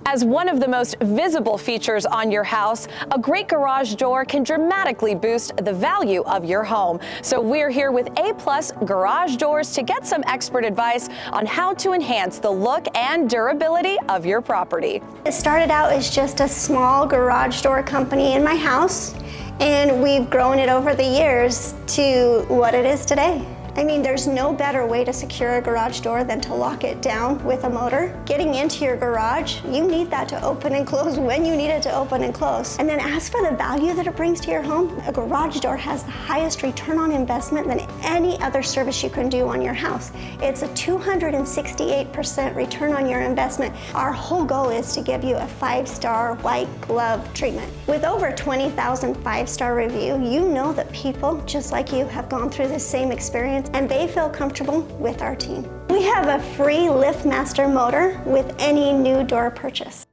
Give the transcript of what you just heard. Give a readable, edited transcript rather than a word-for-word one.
As one of the most visible features on your house, a great garage door can dramatically boost the value of your home. So we're here with A+ Garage Doors to get some expert advice on how to enhance the look and durability of your property. It started out as just a small garage door company in my house, and we've grown it over the years to what it is today. I mean, there's no better way to secure a garage door than to lock it down with a motor. Getting into your garage, you need that to open and close when you need it to open and close. And then as for the value that it brings to your home, a garage door has the highest return on investment than any other service you can do on your house. It's a 268% return on your investment. Our whole goal is to give you a 5-star white glove treatment. With over 20,000 5-star review, you know that people just like you have gone through the same experience and they feel comfortable with our team. We have a free Liftmaster motor with any new door purchase.